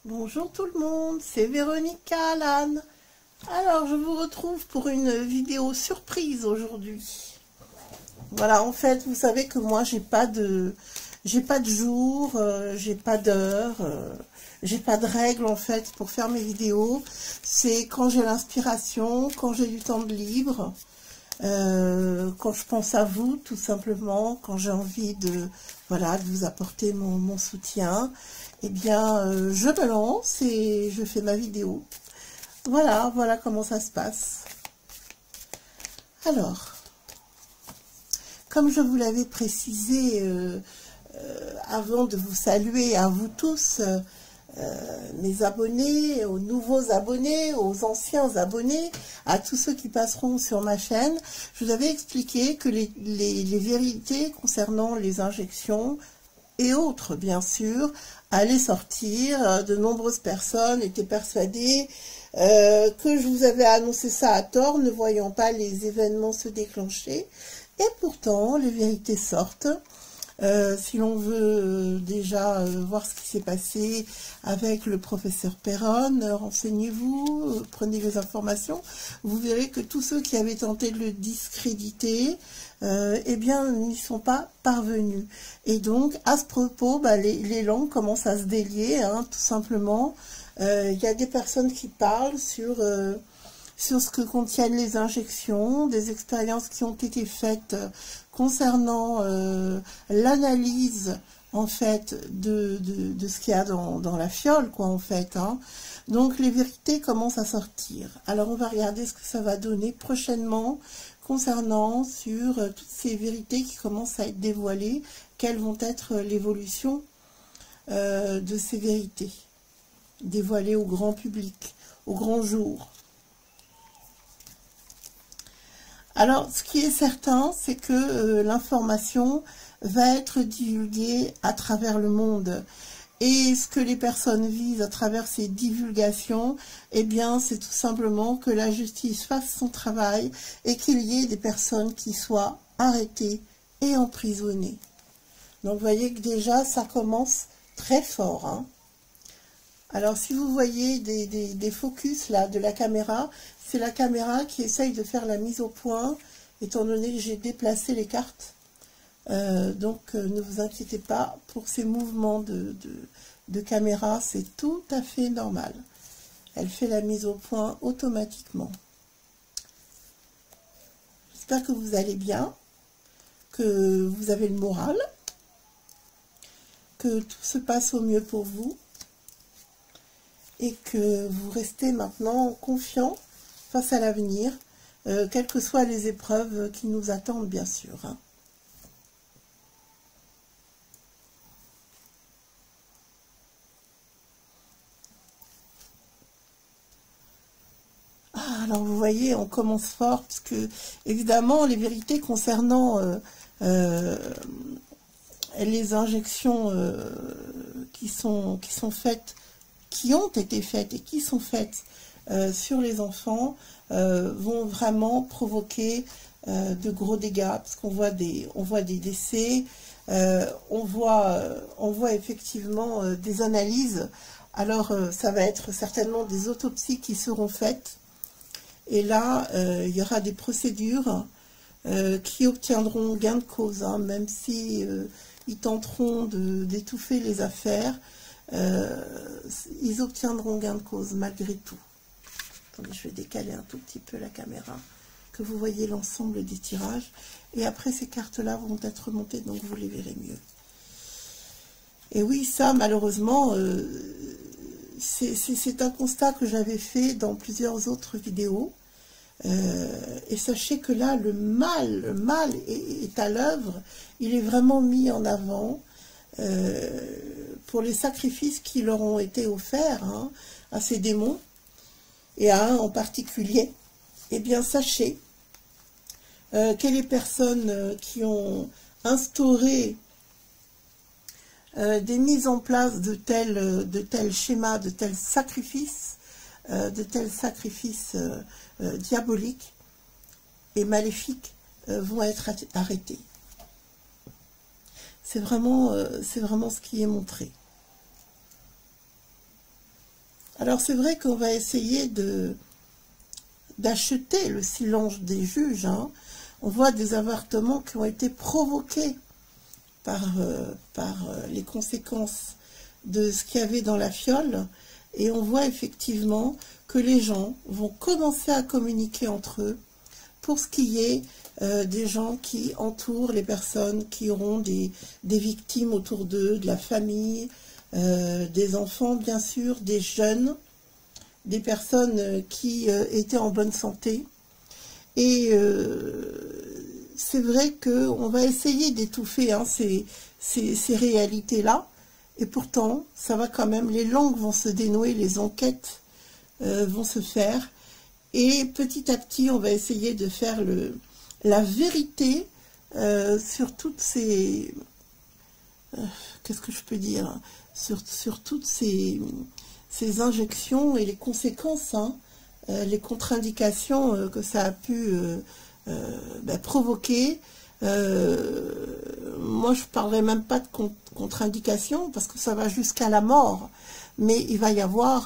Bonjour tout le monde, c'est Véronique Alan. Alors je vous retrouve pour une vidéo surprise aujourd'hui. Voilà, en fait, vous savez que moi j'ai pas de jour, j'ai pas d'heure, j'ai pas de règles en fait pour faire mes vidéos. C'est quand j'ai l'inspiration, quand j'ai du temps de libre, quand je pense à vous tout simplement, quand j'ai envie de voilà de vous apporter mon soutien. Eh bien, je me lance et je fais ma vidéo. Voilà comment ça se passe. Alors, comme je vous l'avais précisé avant de vous saluer à vous tous, mes abonnés, aux nouveaux abonnés, aux anciens abonnés, à tous ceux qui passeront sur ma chaîne, je vous avais expliqué que les vérités concernant les injections et autres, bien sûr, allaient sortir. De nombreuses personnes étaient persuadées que je vous avais annoncé ça à tort, ne voyant pas les événements se déclencher. Et pourtant, les vérités sortent. Si l'on veut déjà voir ce qui s'est passé avec le professeur Perron, renseignez-vous, prenez les informations. Vous verrez que tous ceux qui avaient tenté de le discréditer, eh bien, n'y sont pas parvenus. Et donc, à ce propos, les langues commencent à se délier, hein, tout simplement. Il y a des personnes qui parlent sur ce que contiennent les injections, des expériences qui ont été faites concernant l'analyse en fait de ce qu'il y a dans la fiole, quoi, en fait, hein. Donc les vérités commencent à sortir. Alors on va regarder ce que ça va donner prochainement concernant sur toutes ces vérités qui commencent à être dévoilées, quelles vont être l'évolution de ces vérités dévoilées au grand public, au grand jour. Alors, ce qui est certain, c'est que l'information va être divulguée à travers le monde. Et ce que les personnes visent à travers ces divulgations, eh bien, c'est tout simplement que la justice fasse son travail et qu'il y ait des personnes qui soient arrêtées et emprisonnées. Donc, vous voyez que déjà, ça commence très fort, hein. Alors, si vous voyez des focus là de la caméra, c'est la caméra qui essaye de faire la mise au point, étant donné que j'ai déplacé les cartes. Donc, ne vous inquiétez pas pour ces mouvements de caméra, c'est tout à fait normal. Elle fait la mise au point automatiquement. J'espère que vous allez bien, que vous avez le moral, que tout se passe au mieux pour vous. Et que vous restez maintenant confiant face à l'avenir, quelles que soient les épreuves qui nous attendent, bien sûr, hein. Ah, alors vous voyez, on commence fort, parce que, évidemment, les vérités concernant les injections qui sont faites, qui ont été faites et qui sont faites sur les enfants vont vraiment provoquer de gros dégâts, parce qu'on voit des décès, on voit effectivement des analyses. Alors ça va être certainement des autopsies qui seront faites, et là il y aura des procédures qui obtiendront gain de cause, hein, même si ils tenteront d'étouffer les affaires. Ils obtiendront gain de cause malgré tout. Attendez, je vais décaler un tout petit peu la caméra, que vous voyez l'ensemble des tirages. Et après, ces cartes-là vont être remontées, donc vous les verrez mieux. Et oui, ça, malheureusement, c'est un constat que j'avais fait dans plusieurs autres vidéos. Et sachez que là, le mal est à l'œuvre. Il est vraiment mis en avant. Pour les sacrifices qui leur ont été offerts, hein, à ces démons, et à un en particulier, eh bien sachez que les personnes qui ont instauré des mises en place de tels schémas, de tels sacrifices diaboliques et maléfiques vont être arrêtés. C'est vraiment ce qui est montré. Alors c'est vrai qu'on va essayer d'acheter le silence des juges. Hein. On voit des avortements qui ont été provoqués par les conséquences de ce qu'il y avait dans la fiole. Et on voit effectivement que les gens vont commencer à communiquer entre eux pour ce qui est des gens qui entourent les personnes qui auront des victimes autour d'eux, de la famille, des enfants bien sûr, des jeunes, des personnes qui étaient en bonne santé. Et c'est vrai qu'on va essayer d'étouffer hein, ces réalités-là. Et pourtant, ça va quand même, les langues vont se dénouer, les enquêtes vont se faire. Et petit à petit, on va essayer de faire la vérité sur toutes ces... qu'est-ce que je peux dire? Sur toutes ces injections et les conséquences, hein, les contre-indications que ça a pu provoquer. Moi, je ne parlerai même pas de contre-indications parce que ça va jusqu'à la mort. Mais il va y avoir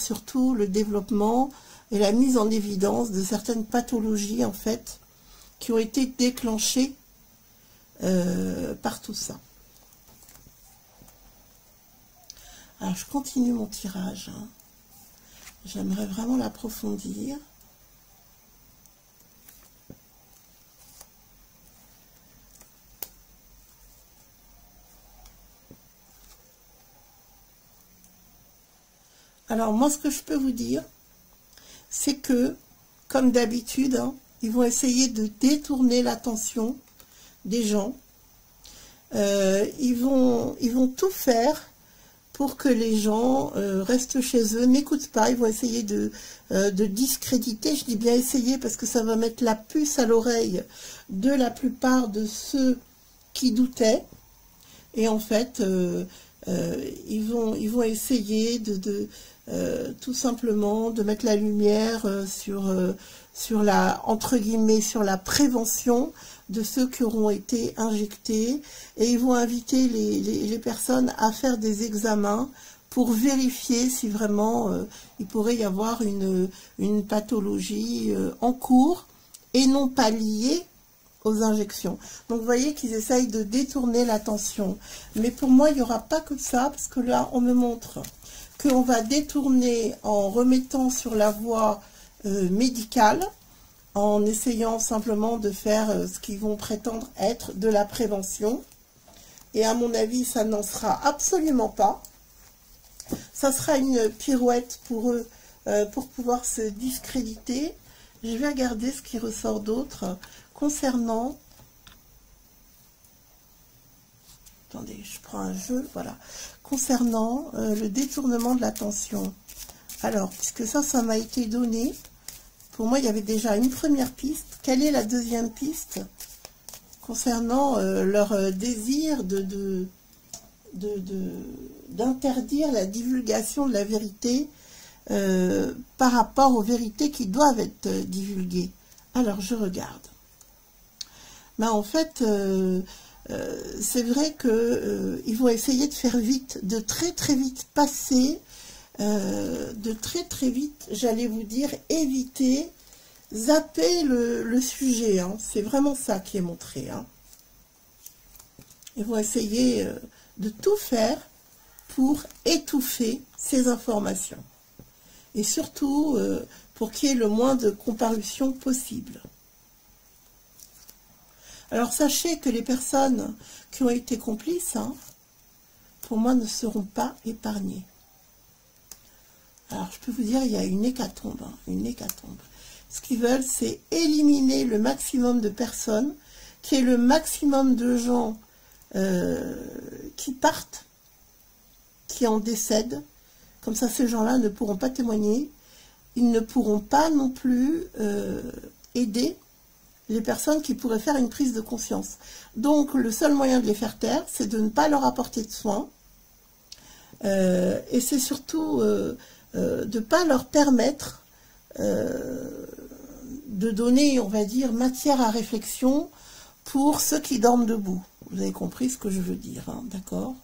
surtout le développement et la mise en évidence de certaines pathologies, en fait, qui ont été déclenchées par tout ça. Alors, je continue mon tirage. Hein. J'aimerais vraiment l'approfondir. Alors, moi, ce que je peux vous dire, c'est que, comme d'habitude, hein, ils vont essayer de détourner l'attention des gens. Ils vont tout faire pour que les gens restent chez eux, n'écoutent pas. Ils vont essayer de discréditer. Je dis bien essayer parce que ça va mettre la puce à l'oreille de la plupart de ceux qui doutaient. Et en fait, ils vont essayer tout simplement de mettre la lumière sur la, entre guillemets, sur la prévention de ceux qui auront été injectés, et ils vont inviter les personnes à faire des examens pour vérifier si vraiment il pourrait y avoir une pathologie en cours et non pas liée aux injections. Donc vous voyez qu'ils essayent de détourner l'attention. Mais pour moi, il n'y aura pas que ça, parce que là, on me montre qu'on va détourner en remettant sur la voie médicale, en essayant simplement de faire ce qu'ils vont prétendre être de la prévention. Et à mon avis, ça n'en sera absolument pas. Ça sera une pirouette pour eux, pour pouvoir se discréditer. Je vais regarder ce qui ressort d'autre concernant... Attendez, je prends un jeu, voilà. Concernant le détournement de l'attention. Alors, puisque ça m'a été donné, pour moi, il y avait déjà une première piste. Quelle est la deuxième piste concernant leur désir d'interdire la divulgation de la vérité par rapport aux vérités qui doivent être divulguées? Alors, je regarde. Ben, en fait, c'est vrai qu'ils vont essayer de faire vite, de très vite passer, de très vite, j'allais vous dire, éviter, zapper le sujet. Hein. C'est vraiment ça qui est montré. Hein. Ils vont essayer de tout faire pour étouffer ces informations. Et surtout, pour qu'il y ait le moins de comparution possible. Alors, sachez que les personnes qui ont été complices, hein, pour moi, ne seront pas épargnées. Alors, je peux vous dire, il y a une hécatombe. Hein, une hécatombe. Ce qu'ils veulent, c'est éliminer le maximum de personnes, qu'il y ait le maximum de gens qui partent, qui en décèdent. Comme ça, ces gens-là ne pourront pas témoigner. Ils ne pourront pas non plus aider les personnes qui pourraient faire une prise de conscience. Donc, le seul moyen de les faire taire, c'est de ne pas leur apporter de soins. Et c'est surtout de ne pas leur permettre de donner, on va dire, matière à réflexion pour ceux qui dorment debout. Vous avez compris ce que je veux dire, hein, d'accord?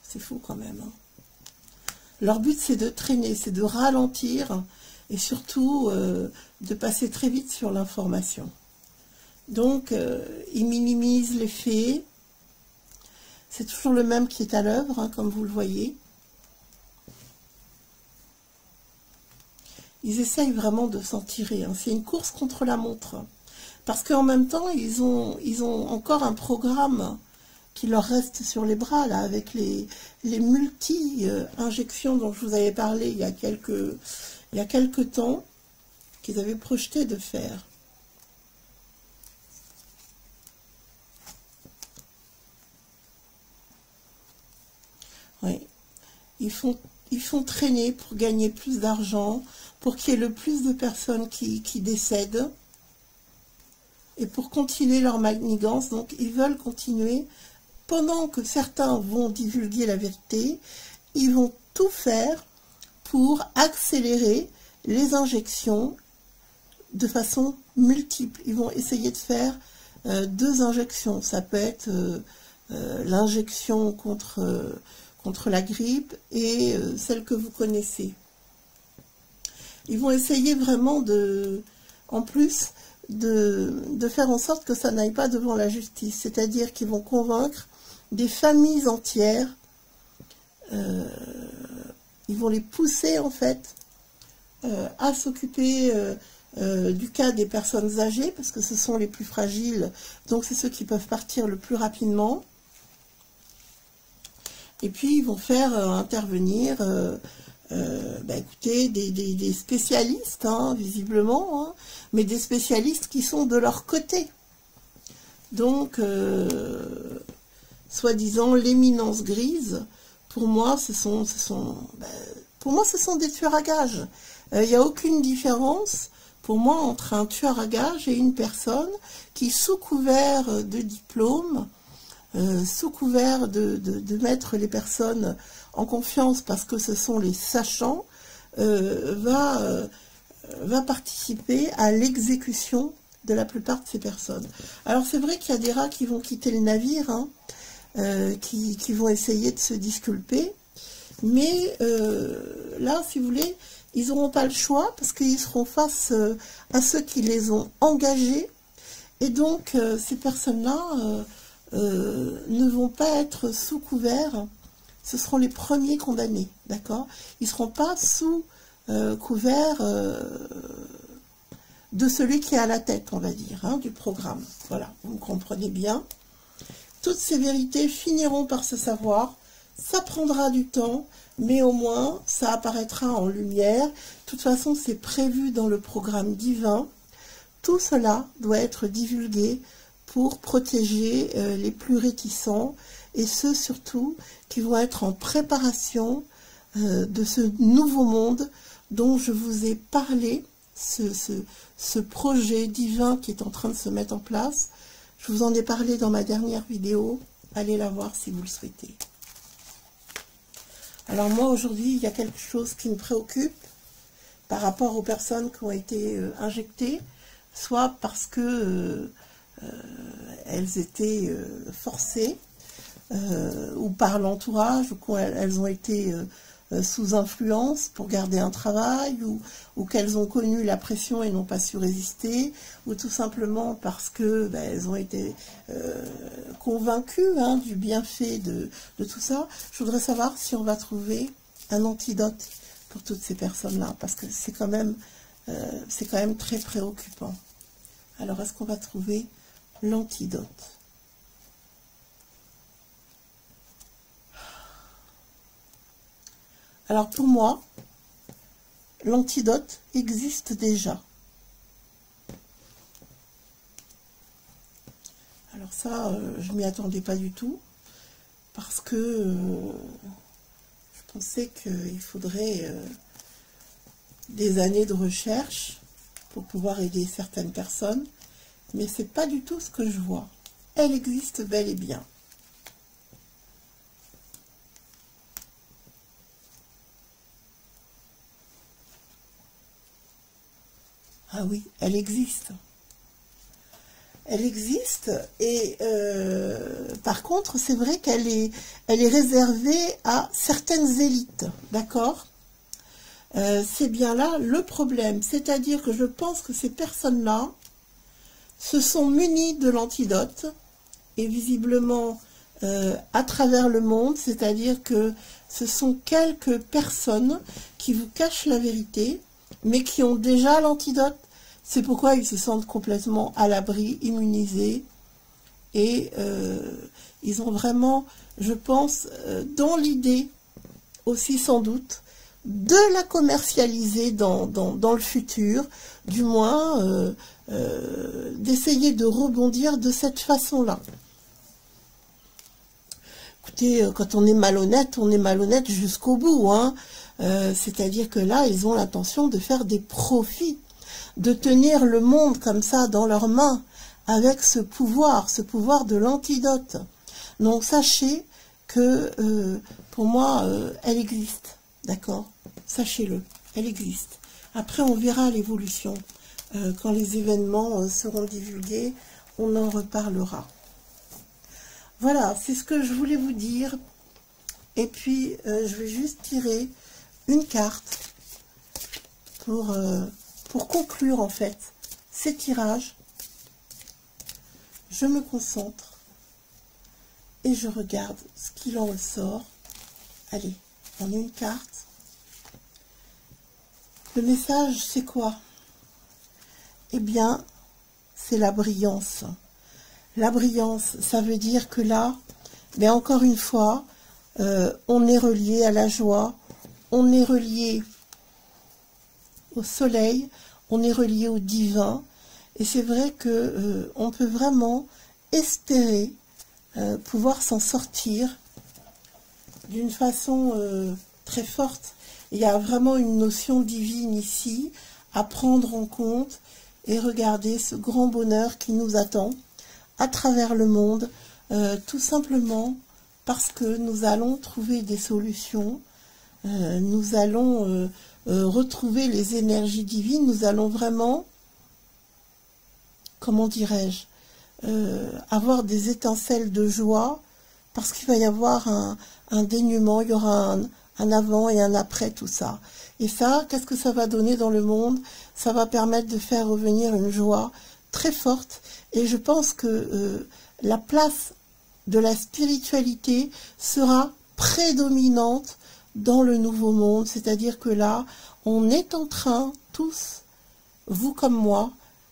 C'est fou quand même. Hein. Leur but, c'est de traîner, c'est de ralentir et surtout de passer très vite sur l'information. Donc, ils minimisent les faits. C'est toujours le même qui est à l'œuvre, hein, comme vous le voyez. Ils essayent vraiment de s'en tirer. Hein. C'est une course contre la montre. Parce qu'en même temps, ils ont encore un programme qui leur reste sur les bras, là, avec les multi-injections dont je vous avais parlé il y a quelques temps, qu'ils avaient projeté de faire. Oui, ils font traîner pour gagner plus d'argent, pour qu'il y ait le plus de personnes qui décèdent, et pour continuer leur manigance. Donc, ils veulent continuer. Pendant que certains vont divulguer la vérité, ils vont tout faire pour accélérer les injections de façon multiple. Ils vont essayer de faire 2 injections. Ça peut être l'injection contre la grippe et celle que vous connaissez. Ils vont essayer vraiment en plus de faire en sorte que ça n'aille pas devant la justice. C'est-à-dire qu'ils vont convaincre des familles entières, ils vont les pousser en fait à s'occuper du cas des personnes âgées, parce que ce sont les plus fragiles, donc c'est ceux qui peuvent partir le plus rapidement. Et puis ils vont faire intervenir écoutez, des spécialistes, hein, visiblement, hein, mais des spécialistes qui sont de leur côté. Donc, soi-disant, l'éminence grise, pour moi, ce sont des tueurs à gages. Il n'y a aucune différence, pour moi, entre un tueur à gages et une personne qui, sous couvert de diplôme, sous couvert de mettre les personnes en confiance parce que ce sont les sachants, va participer à l'exécution de la plupart de ces personnes. Alors c'est vrai qu'il y a des rats qui vont quitter le navire, hein, qui vont essayer de se disculper, mais là, si vous voulez, ils n'auront pas le choix parce qu'ils seront face à ceux qui les ont engagés, et donc ces personnes-là ne vont pas être sous couvert, ce seront les premiers condamnés, d'accord? Ils ne seront pas sous couvert de celui qui est à la tête, on va dire, hein, du programme. Voilà, vous me comprenez bien. Toutes ces vérités finiront par se savoir, ça prendra du temps, mais au moins ça apparaîtra en lumière. De toute façon, c'est prévu dans le programme divin. Tout cela doit être divulgué pour protéger les plus réticents et ceux surtout qui vont être en préparation de ce nouveau monde dont je vous ai parlé, ce projet divin qui est en train de se mettre en place. Je vous en ai parlé dans ma dernière vidéo, allez la voir si vous le souhaitez. Alors moi aujourd'hui, il y a quelque chose qui me préoccupe par rapport aux personnes qui ont été injectées, soit parce que elles étaient forcées, ou par l'entourage, ou elles ont été sous influence pour garder un travail, ou qu'elles ont connu la pression et n'ont pas su résister, ou tout simplement parce que elles ont été convaincues, hein, du bienfait de tout ça. Je voudrais savoir si on va trouver un antidote pour toutes ces personnes-là, parce que c'est quand même très préoccupant. Alors, est-ce qu'on va trouver l'antidote? Alors pour moi, l'antidote existe déjà. Alors ça, je m'y attendais pas du tout, parce que je pensais qu'il faudrait des années de recherche pour pouvoir aider certaines personnes, mais c'est pas du tout ce que je vois. Elle existe bel et bien. Ah oui, elle existe. Elle existe et Par contre, c'est vrai elle est réservée à certaines élites, d'accord? C'est bien là le problème, c'est-à-dire que je pense que ces personnes-là se sont munies de l'antidote, et visiblement à travers le monde, c'est-à-dire que ce sont quelques personnes qui vous cachent la vérité, mais qui ont déjà l'antidote. C'est pourquoi ils se sentent complètement à l'abri, immunisés, et ils ont vraiment, je pense, dans l'idée aussi sans doute, de la commercialiser dans le futur, du moins d'essayer de rebondir de cette façon-là. Écoutez, quand on est malhonnête jusqu'au bout, hein. C'est-à-dire que là, ils ont l'intention de faire des profits, de tenir le monde comme ça dans leurs mains, avec ce pouvoir de l'antidote. Donc sachez que pour moi, elle existe, d'accord? Sachez-le, elle existe. Après, on verra l'évolution. Quand les événements seront divulgués, on en reparlera. Voilà, c'est ce que je voulais vous dire. Et puis, je vais juste tirer une carte pour conclure, en fait, ces tirages. Je me concentre et je regarde ce qu'il en ressort. Allez, on a une carte. Le message, c'est quoi? Eh bien, c'est la brillance. La brillance, ça veut dire que là, mais encore une fois, on est relié à la joie, on est relié au soleil, on est relié au divin. Et c'est vrai que on peut vraiment espérer pouvoir s'en sortir d'une façon très forte. Il y a vraiment une notion divine ici à prendre en compte et regarder ce grand bonheur qui nous attend à travers le monde, tout simplement parce que nous allons trouver des solutions, nous allons retrouver les énergies divines, nous allons vraiment, comment dirais-je, avoir des étincelles de joie, parce qu'il va y avoir un dénouement, il y aura un avant et un après tout ça. Et ça, qu'est-ce que ça va donner dans le monde? Ça va permettre de faire revenir une joie très forte. Et je pense que la place de la spiritualité sera prédominante dans le nouveau monde. C'est-à-dire que là, on est en train, tous, vous comme moi,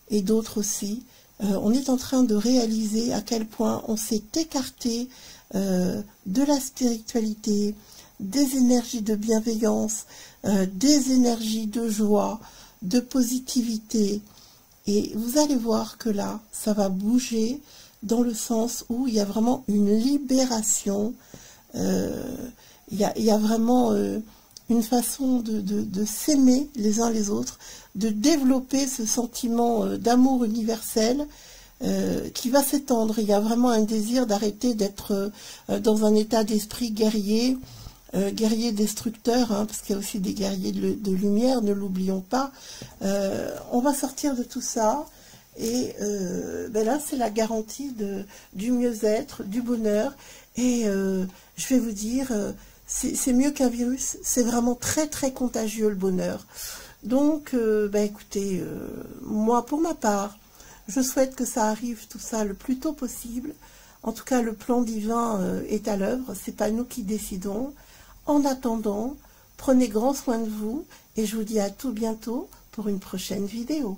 et d'autres aussi, on est en train de réaliser à quel point on s'est écarté de la spiritualité, des énergies de bienveillance, des énergies de joie, de positivité. Et vous allez voir que là, ça va bouger dans le sens où il y a vraiment une libération, il y a vraiment une façon de s'aimer les uns les autres, de développer ce sentiment d'amour universel qui va s'étendre. Il y a vraiment un désir d'arrêter d'être dans un état d'esprit guerrier, guerrier destructeur, hein, parce qu'il y a aussi des guerriers de lumière, ne l'oublions pas. On va sortir de tout ça, et ben là, c'est la garantie du mieux-être, du bonheur, et je vais vous dire, c'est mieux qu'un virus, c'est vraiment très très contagieux le bonheur. Donc, ben écoutez, moi pour ma part, je souhaite que ça arrive tout ça le plus tôt possible. En tout cas, le plan divin est à l'œuvre, c'est pas nous qui décidons. En attendant, prenez grand soin de vous et je vous dis à tout bientôt pour une prochaine vidéo.